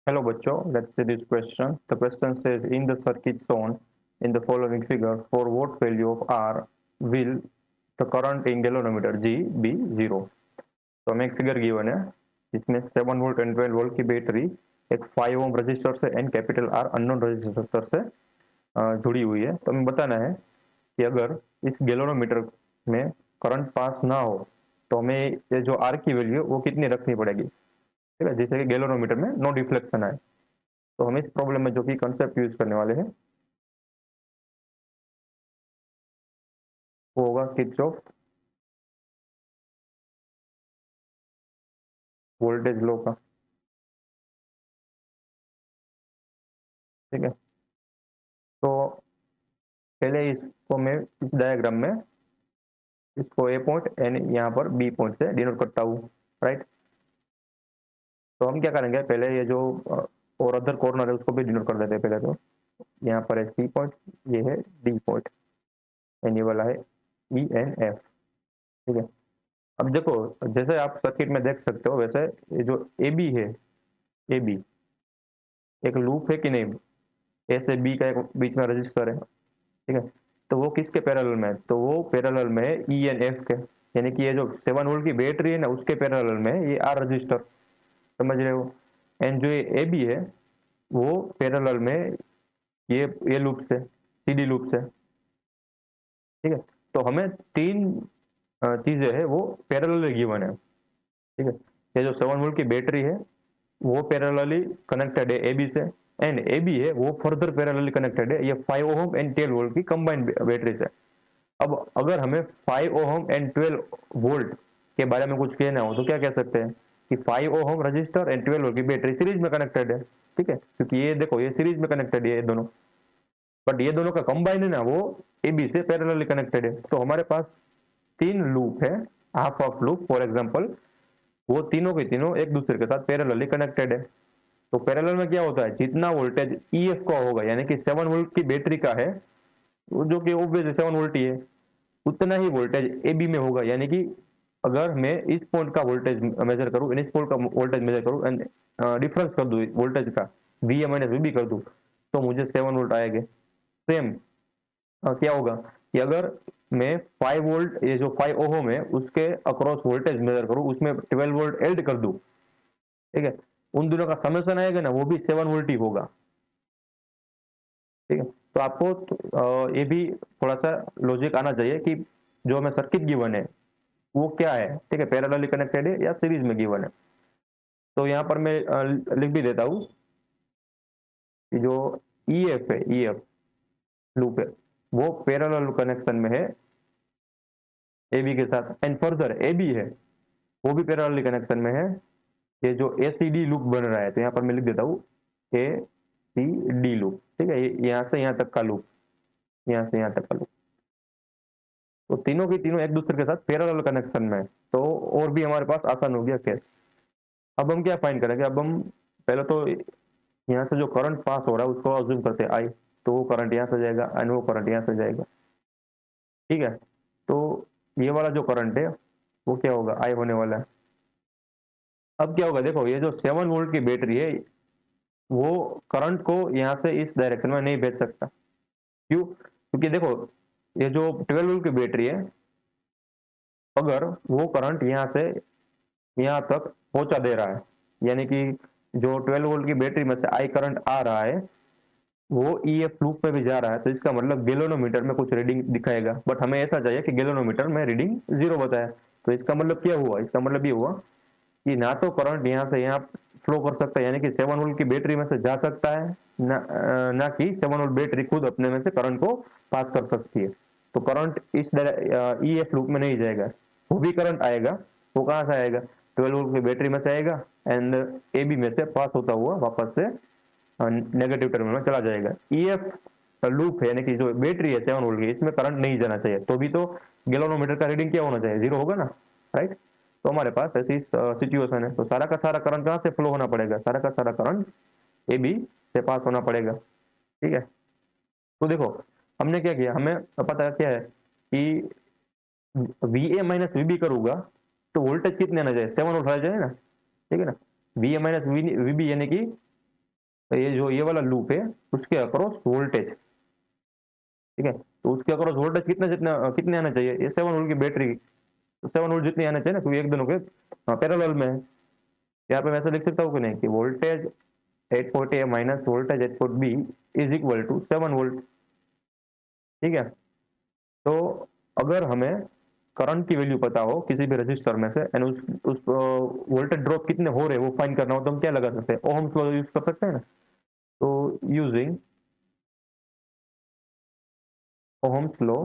Hello बच्चों, let's see this question. The question says in the circuit shown in the following figure, for what value of R will the current in galvanometer G be 0? तो हमें एक figure given है जिसमें 7 volt and 12 volt की battery एक 5 ohm resistor से and capital R unknown register से जुड़ी हुई है। तो हमें बताना है कि अगर इस गैल्वेनोमीटर में करंट पास ना हो तो हमें ये जो आर की वैल्यू है वो कितनी रखनी पड़ेगी। ठीक है, जैसे कि गैल्वेनोमीटर में नो डिफ्लेक्शन आए। तो हम इस प्रॉब्लम में जो कि कंसेप्ट यूज करने वाले हैं वो होगा किरचॉफ वोल्टेज लॉ का। ठीक है, तो पहले इसको मैं इस डायग्राम में इसको ए पॉइंट एंड यहाँ पर बी पॉइंट से डिनोट करता हूँ। राइट, तो हम क्या करेंगे, पहले ये जो और अदर कॉर्नर है उसको भी डिनोट कर देते हैं। पहले तो यहाँ पर है सी पॉइंट, ये है डी पॉइंट एंड ये वाला है ई एन एफ। ठीक है, अब देखो जैसे आप सर्किट में देख सकते हो वैसे ये जो ए बी है, ए बी एक लूप है कि नहीं, ए से बी का एक बीच में रजिस्टर है। ठीक है, तो वो किसके पैरेलल में है, तो वो पैरेलल में है ई एन एफ के, यानी कि ये जो 7 वोल्ट की बैटरी है ना उसके पैरेलल में है ये आर रजिस्टर। समझ रहे हो। एंड जो ये ए बी है वो पैरेलल में ये लूप से सीडी लूप से। ठीक है, तो हमें तीन चीजें है वो पैरेलल गिवन है। ठीक है, ये जो 7 वोल्ट की बैटरी है वो पैरेलली कनेक्टेड है ए बी से, एंड ए बी है वो फर्दर पैरेलली कनेक्टेड है ये 5 ओम एंड 12 वोल्ट की कंबाइंड बैटरी से। अब अगर हमें 5 ओम एंड 12 वोल्ट के बारे में कुछ कहना हो तो क्या कह सकते हैं कि 5 ओम रजिस्टर एंड 12 वोल्ट की बैटरी सीरीज में कनेक्टेड है। ठीक है, क्योंकि ये देखो ये सीरीज में कनेक्टेड है ये दोनों, बट ये दोनों का कंबाइन है ना वो ए बी से पैरेलली कनेक्टेड है। तो हमारे पास तीन लूप है, half of loop for example, वो तीनों के तीनों एक दूसरे के साथ पैरेलली कनेक्टेड है। तो पैरेलल में क्या होता है, जितना वोल्टेज ई एफ का होगा यानी कि 7 वोल्ट की बैटरी का है जो कि ऑब्वियसली 7 वोल्ट ही है, उतना ही वोल्टेज ए बी में होगा। यानी कि अगर मैं इस पॉइंट का वोल्टेज मेजर करूं इस पॉइंट का वोल्टेज मेजर करूं एंड डिफरेंस कर दूं वोल्टेज का V A minus V B कर दूं तो मुझे 7 वोल्ट आएंगे। सेम क्या होगा कि अगर मैं 5 वोल्ट ये जो 5 ओहम है उसके अक्रॉस वोल्टेज मेजर करूं उसमें 12 वोल्ट ऐड कर दूं, ठीक है, उन दोनों का समेशन आएगा ना वो भी 7 वोल्ट ही होगा। ठीक है, तो आपको ये भी थोड़ा सा लॉजिक आना चाहिए कि जो हमें सर्किट गिवन है वो क्या है। ठीक है, पैरेलली कनेक्टेड है या सीरीज में गिवन है। तो यहाँ पर मैं लिख भी देता हूँ कि जो ई एफ है, ई एफ लूप है वो पैरेलल कनेक्शन में है ए बी के साथ, एंड फर्दर ए बी है वो भी पैरेलली कनेक्शन में है। ये जो ए सी डी लूप बन रहा है तो यहाँ पर मैं लिख देता हूँ ए सी डी लूप। ठीक है, यहाँ से यहाँ तक का लूप, यहाँ से यहाँ तक का लूप, तो तीनों की तीनों एक दूसरे के साथ पैरेलल कनेक्शन में है। तो और भी हमारे पास आसान हो गया केस। अब हम क्या फाइंड करेंगे, अब हम पहले तो यहाँ से जो करंट पास हो रहा है उसको अज्यूम करते हैं आई, तो वो करंट यहाँ से जाएगा एंड वो करंट यहाँ से जाएगा। ठीक है, तो ये वाला जो करंट है वो क्या होगा, आई होने वाला है। अब क्या होगा, देखो ये जो 7 वोल्ट की बैटरी है वो करंट को यहाँ से इस डायरेक्शन में नहीं भेज सकता। क्यों, क्योंकि देखो ये जो 12 वोल्ट की बैटरी है अगर वो करंट यहाँ से यहाँ तक पहुंचा दे रहा है यानी कि जो 12 वोल्ट की बैटरी में से आई करंट आ रहा है वो ई एफ लूप में भी जा रहा है, तो इसका मतलब गैल्वेनोमीटर में कुछ रीडिंग दिखाएगा, बट हमें ऐसा चाहिए कि गैल्वेनोमीटर में रीडिंग 0 बताए। तो इसका मतलब क्या हुआ, इसका मतलब ये हुआ कि ना तो करंट यहाँ से यहाँ फ्लो कर सकता है यानी कि 7 वोल्ट की बैटरी में से जा सकता है ना कि 7 वोल्ट बैटरी खुद अपने में से करंट को पास कर सकती है। तो करंट इस ई एफ लूप में नहीं जाएगा, वो भी करंट आएगा, वो कहाँ से आएगा, 12 वोल्ट की बैटरी में से आएगा एंड ए बी में से पास होता हुआ वापस से नेगेटिव टर्मिनल में चला जाएगा। ई एफ लूप है यानी कि जो बैटरी है 7 वोल्ट की इसमें करंट नहीं जाना चाहिए, तो भी तो गैल्वेनोमीटर का रीडिंग क्या होना चाहिए, 0 होगा ना। राइट, तो हमारे पास ऐसी सिचुएशन है, तो सारा का सारा करंट कहाँ से फ्लो होना पड़ेगा, सारा का सारा करंट ए बी से पास होना पड़ेगा। ठीक है, तो देखो हमने क्या किया, हमें पता क्या है कि V A minus V B करूंगा तो वोल्टेज कितने आना चाहिए, 7 वोल्ट आ जाए ना। ठीक है ना, V A minus V B यानी कि तो ये जो ये वाला लूप है उसके अक्रॉस वोल्टेज, ठीक है, तो उसके अक्रॉस वोल्टेज कितने जितने कितने आना चाहिए, ये 7 वोल्ट की बैटरी, तो 7 वोल्ट जितनी आना चाहिए ना, क्योंकि एक दोनों के पैरेलल में है। यहाँ पे मैं ऐसा लिख सकता हूँ कि नहीं, कि voltage at port A minus voltage at port B is equal to 7 volt, ठीक है। तो अगर हमें करंट की वैल्यू पता हो किसी भी रजिस्टर में से एंड उस वोल्टेज ड्रॉप कितने हो रहे हैं वो फाइंड करना हो, तो हम क्या लगा सकते हैं, ओहम्स लॉ यूज कर सकते हैं ना। तो using Ohm's law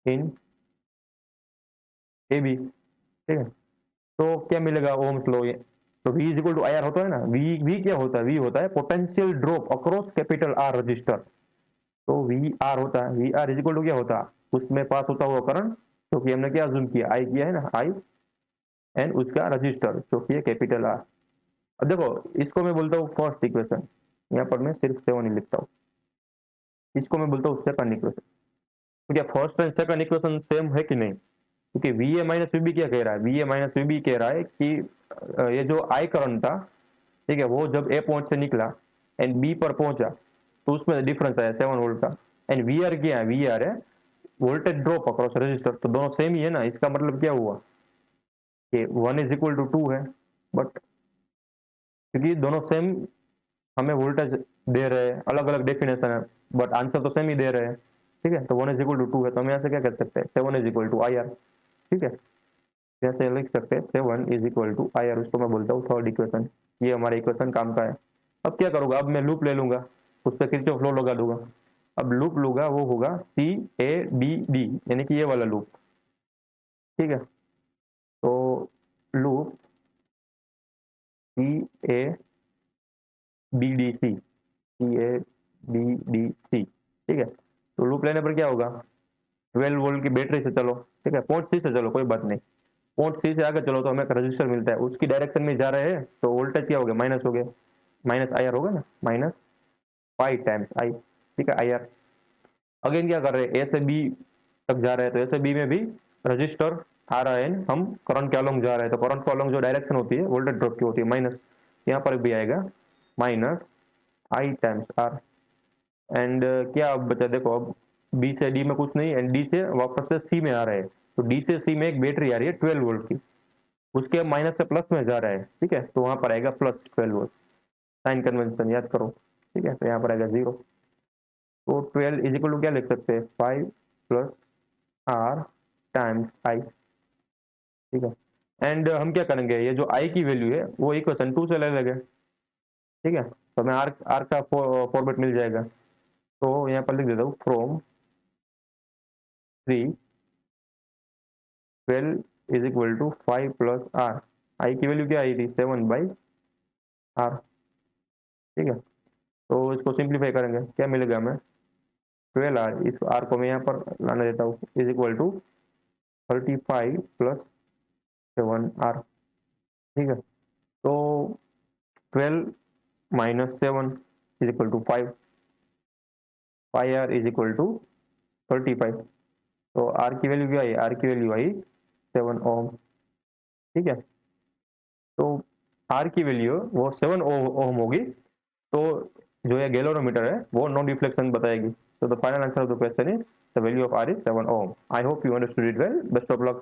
in A B, ठीक है, तो क्या मिलेगा ओहम्स लॉ, तो V is equal to I R होता है ना, V क्या होता है, V होता है potential drop across capital R resistor. तो वी आर होता है, V R is equal to क्या होता है, उसमें पास होता हुआ करंट, क्योंकि हमने क्या जूम किया, आई किया है ना, आई एंड उसका रजिस्टर जो कि है कैपिटल आर। अब देखो, इसको मैं बोलता हूँ फर्स्ट इक्वेशन, यहाँ पर मैं सिर्फ 7 ही लिखता हूँ। इसको मैं बोलता हूँ सेकंड इक्वेशन। तो क्या first and second equation same है कि नहीं, क्योंकि V A minus V B क्या कह रहा है, V A minus V B कह रहा है कि ये जो आई करंट था, ठीक है, वो जब ए पॉइंट से निकला एंड बी पर पहुंचा, तो उसमें डिफरेंस आया 7 वोल्ट का। एंड वी आर क्या है, वी आर है वोल्टेज ड्रॉप अक्रॉस रजिस्टर, तो दोनों सेम ही है ना, इसका मतलब क्या हुआ कि 1 इज इक्वल टू 2 है, बट क्योंकि दोनों सेम हमें वोल्टेज दे रहे हैं, अलग अलग डेफिनेशन है, बट आंसर तो सेम ही दे रहे हैं, ठीक है। तो 1 इज इक्वल टू 2 है, तो हम यहाँ से क्या कर सकते हैं, 7 is equal to I R, ठीक है। जैसे लिख सकते हैं 7 is equal to I R, उसको मैं बोलता हूँ थर्ड इक्वेशन। ये हमारा इक्वेशन काम का है। अब क्या करूंगा, अब मैं लूप ले लूंगा, उस पर किरचॉफ लॉ लगा दूंगा। अब लूप लूंगा वो होगा सी ए बी डी, यानी कि ये वाला लूप, ठीक है। तो loop C A B D C, C A B D C, ठीक है। तो लूप लेने पर क्या होगा, 12 वोल्ट की बैटरी से चलो, ठीक है, पॉइंट सी से चलो, कोई बात नहीं, पॉइंट सी से आगे चलो तो हमें एक रजिस्टर मिलता है, उसकी डायरेक्शन में जा रहे हैं, तो वोल्टेज क्या हो गया, माइनस हो गया, माइनस आई आर होगा ना, माइनस 5 टाइम्स आई, ठीक है, आई आर। अगेन क्या कर रहे हैं, ए से बी तक जा रहे हैं, तो ए से बी में भी रजिस्टर आ रहा है, हम करंट के अलोंग जा रहे हैं, तो करंट के अलोंग जो डायरेक्शन होती है वोल्टेज ड्रॉप की होती है माइनस, यहाँ पर भी आएगा minus I times R. And क्या अब बचा, देखो अब बी से डी में कुछ नहीं, एंड डी से वापस से सी में आ रहे हैं, तो डी से सी में एक बैटरी आ रही है 12 वोल्ट की, उसके माइनस से प्लस में जा रहा है, ठीक है, तो वहां पर आएगा प्लस 12 वोल्ट, साइन कन्वेंशन याद करो, ठीक है, तो यहाँ पर आएगा 0। तो 12 इज इक्वल टू क्या लिख सकते हैं, 5 प्लस आर टाइम्स आई, ठीक है। एंड हम क्या करेंगे, ये जो आई की वैल्यू है वो इक्वेशन 2 से ले लेंगे, ठीक है, तो हमें आर आर का फॉर्मेट मिल जाएगा। तो यहाँ पर लिख देता हूँ from 3 12 is equal to 5 plus R, I की वैल्यू क्या आई थी, 7 बाई आर, ठीक है। तो इसको सिंप्लीफाई करेंगे, क्या मिलेगा हमें, 12 आर, इस आर को मैं यहाँ पर लाने देता हूँ, is equal to 35 plus 7 R, ठीक है। तो 12 minus 7 is equal to 5, 5 R is equal to 35, तो आर की वैल्यू क्या आई, आर की वैल्यू आई 7 ओम, ठीक है। तो आर की वैल्यू वो 7 ओम होगी, तो जो ये गैलोरीमीटर है वो नॉन रिफ्लेक्शन बताएगी। So the final answer of the question is the value of R is 7 ohm. I hope you understood it well. Best of luck.